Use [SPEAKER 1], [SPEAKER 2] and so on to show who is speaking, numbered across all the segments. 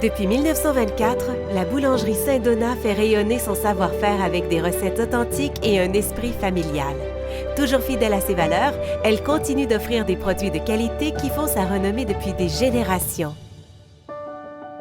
[SPEAKER 1] Depuis 1924, la boulangerie Saint-Donat fait rayonner son savoir-faire avec des recettes authentiques et un esprit familial. Toujours fidèle à ses valeurs, elle continue d'offrir des produits de qualité qui font sa renommée depuis des générations.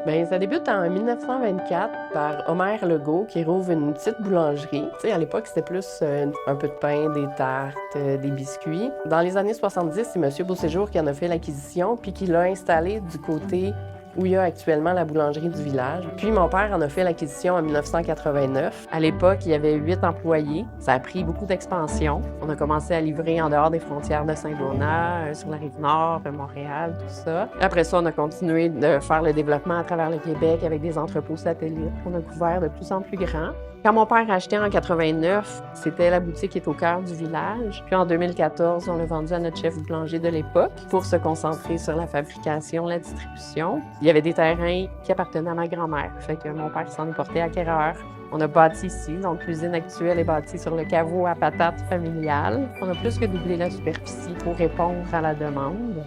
[SPEAKER 2] Bien, ça débute en 1924 par Omer Legault qui rouvre une petite boulangerie. Tu sais, à l'époque, c'était plus un peu de pain, des tartes, des biscuits. Dans les années 70, c'est M. Beauséjour qui en a fait l'acquisition puis qui l'a installé du côté où il y a actuellement la boulangerie du village. Puis mon père en a fait l'acquisition en 1989. À l'époque, il y avait 8 employés. Ça a pris beaucoup d'expansion. On a commencé à livrer en dehors des frontières de Saint-Donat, sur la Rive-Nord, Montréal, tout ça. Après ça, on a continué de faire le développement à travers le Québec avec des entrepôts satellites qu'on a couverts de plus en plus grands. Quand mon père a acheté en 89, c'était la boutique qui est au cœur du village. Puis en 2014, on l'a vendu à notre chef boulanger de l'époque pour se concentrer sur la fabrication, la distribution. Il y avait des terrains qui appartenaient à ma grand-mère. Fait que mon père s'en est porté acquéreur. On a bâti ici, donc l'usine actuelle est bâtie sur le caveau à patates familial. On a plus que doublé la superficie pour répondre à la demande.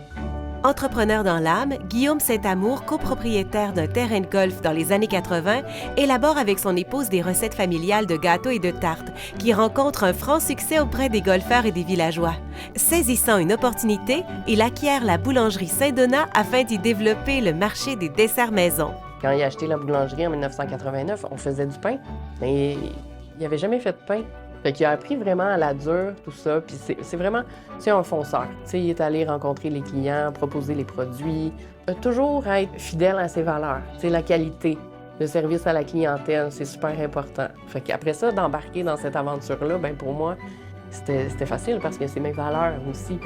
[SPEAKER 1] Entrepreneur dans l'âme, Guillaume Saint-Amour, copropriétaire d'un terrain de golf dans les années 80, élabore avec son épouse des recettes familiales de gâteaux et de tartes qui rencontrent un franc succès auprès des golfeurs et des villageois. Saisissant une opportunité, il acquiert la boulangerie Saint-Donat afin d'y développer le marché des desserts maison.
[SPEAKER 2] Quand il a acheté la boulangerie en 1989, on faisait du pain, mais il n'avait jamais fait de pain. Fait qu'il a appris vraiment à la dure, tout ça, puis c'est vraiment, c'est un fonceur. Tu sais, il est allé rencontrer les clients, proposer les produits, toujours être fidèle à ses valeurs. Tu sais, la qualité, le service à la clientèle, c'est super important. Fait qu'après ça, d'embarquer dans cette aventure-là, ben pour moi, c'était facile parce que c'est mes valeurs aussi.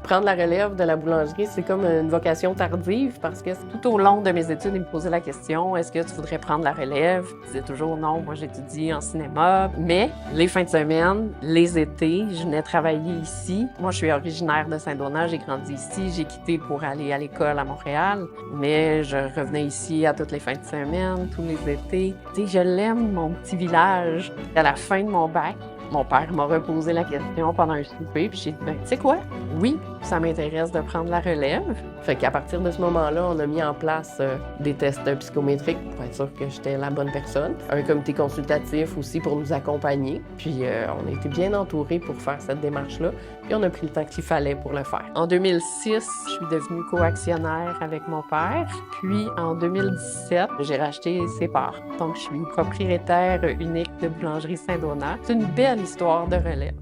[SPEAKER 2] Prendre la relève de la boulangerie, c'est comme une vocation tardive parce que tout au long de mes études, ils me posaient la question « Est-ce que tu voudrais prendre la relève? » Je disais toujours « Non, moi j'étudie en cinéma. » Mais les fins de semaine, les étés, je venais travailler ici. Moi, je suis originaire de Saint-Donat, j'ai grandi ici, j'ai quitté pour aller à l'école à Montréal. Mais je revenais ici à toutes les fins de semaine, tous les étés. Tu sais, je l'aime, mon petit village. À la fin de mon bac, mon père m'a reposé la question pendant un souper, puis j'ai dit, ben, tu sais quoi? Oui, ça m'intéresse de prendre la relève. Fait qu'à partir de ce moment-là, on a mis en place des tests psychométriques pour être sûr que j'étais la bonne personne. Un comité consultatif aussi pour nous accompagner. Puis on a été bien entourés pour faire cette démarche-là. Puis on a pris le temps qu'il fallait pour le faire. En 2006, je suis devenue coactionnaire avec mon père. Puis en 2017, j'ai racheté ses parts. Donc je suis propriétaire unique de Boulangerie Saint-Donat. C'est une belle histoire de relève.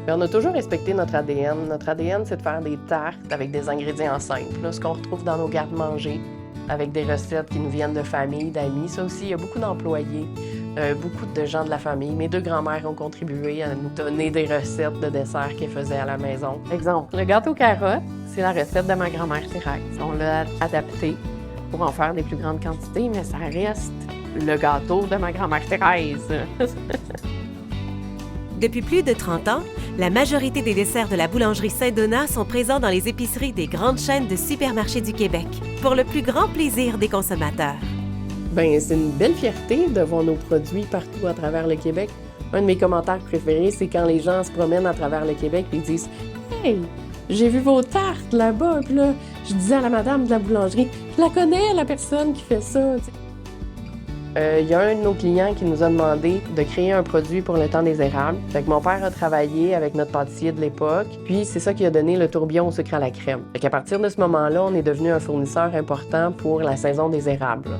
[SPEAKER 2] On a toujours respecté notre ADN. Notre ADN, c'est de faire des tartes avec des ingrédients simples. Là, ce qu'on retrouve dans nos garde-manger, avec des recettes qui nous viennent de famille, d'amis. Ça aussi, il y a beaucoup d'employés, beaucoup de gens de la famille. Mes 2 grands-mères ont contribué à nous donner des recettes de desserts qu'elles faisaient à la maison. Exemple, le gâteau carotte, c'est la recette de ma grand-mère Thérèse. On l'a adapté pour en faire des plus grandes quantités, mais ça reste le gâteau de ma grand-mère Thérèse.
[SPEAKER 1] Depuis plus de 30 ans, la majorité des desserts de la boulangerie Saint-Donat sont présents dans les épiceries des grandes chaînes de supermarchés du Québec, pour le plus grand plaisir des consommateurs.
[SPEAKER 2] Bien, c'est une belle fierté de voir nos produits partout à travers le Québec. Un de mes commentaires préférés, c'est quand les gens se promènent à travers le Québec et disent « Hey, j'ai vu vos tartes là-bas. » Puis là, je disais à la madame de la boulangerie « Je la connais, la personne qui fait ça. » Il y a un de nos clients qui nous a demandé de créer un produit pour le temps des érables. Fait que mon père a travaillé avec notre pâtissier de l'époque, puis c'est ça qui a donné le tourbillon au sucre à la crème. Fait qu'à partir de ce moment-là, on est devenu un fournisseur important pour la saison des érables.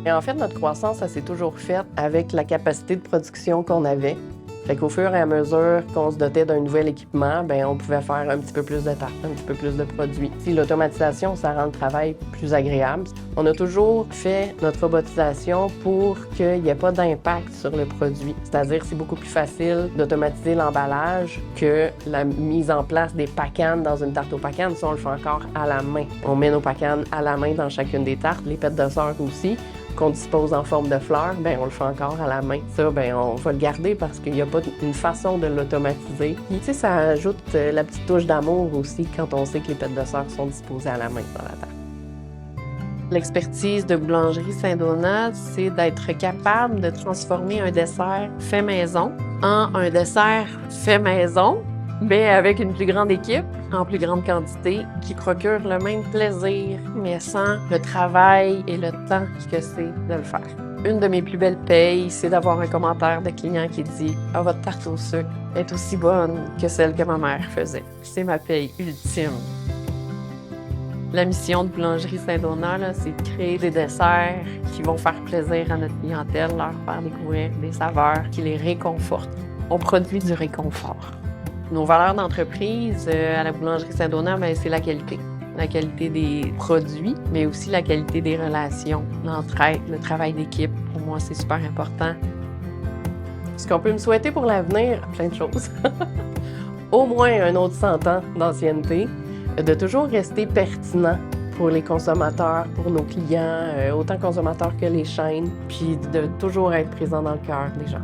[SPEAKER 2] Et en fait, notre croissance, ça s'est toujours faite avec la capacité de production qu'on avait. Fait qu'au fur et à mesure qu'on se dotait d'un nouvel équipement, bien, on pouvait faire un petit peu plus de tartes, un petit peu plus de produits. Si l'automatisation, ça rend le travail plus agréable. On a toujours fait notre robotisation pour qu'il n'y ait pas d'impact sur le produit. C'est-à-dire c'est beaucoup plus facile d'automatiser l'emballage que la mise en place des pacanes dans une tarte aux pacanes. Ça, on le fait encore à la main. On met nos pacanes à la main dans chacune des tartes, les pêtes de sœur aussi. Qu'on dispose en forme de fleurs, bien, on le fait encore à la main. Ça, bien, on va le garder parce qu'il n'y a pas une façon de l'automatiser. Puis, tu sais, ça ajoute la petite touche d'amour aussi quand on sait que les pêtes de sœur sont disposées à la main dans la tarte. L'expertise de Boulangerie Saint-Donat, c'est d'être capable de transformer un dessert fait maison en un dessert fait maison mais avec une plus grande équipe, en plus grande quantité, qui procure le même plaisir, mais sans le travail et le temps que c'est de le faire. Une de mes plus belles payes, c'est d'avoir un commentaire de client qui dit « Ah, votre tarte au sucre est aussi bonne que celle que ma mère faisait. » C'est ma paye ultime. La mission de Boulangerie Saint-Donat, c'est de créer des desserts qui vont faire plaisir à notre clientèle, leur faire découvrir des saveurs qui les réconfortent. On produit du réconfort. Nos valeurs d'entreprise à la Boulangerie Saint-Donat, c'est la qualité. La qualité des produits, mais aussi la qualité des relations, l'entraide, le travail d'équipe. Pour moi, c'est super important. Ce qu'on peut me souhaiter pour l'avenir, plein de choses. Au moins un autre 100 ans d'ancienneté, de toujours rester pertinent pour les consommateurs, pour nos clients, autant consommateurs que les chaînes, puis de toujours être présent dans le cœur des gens.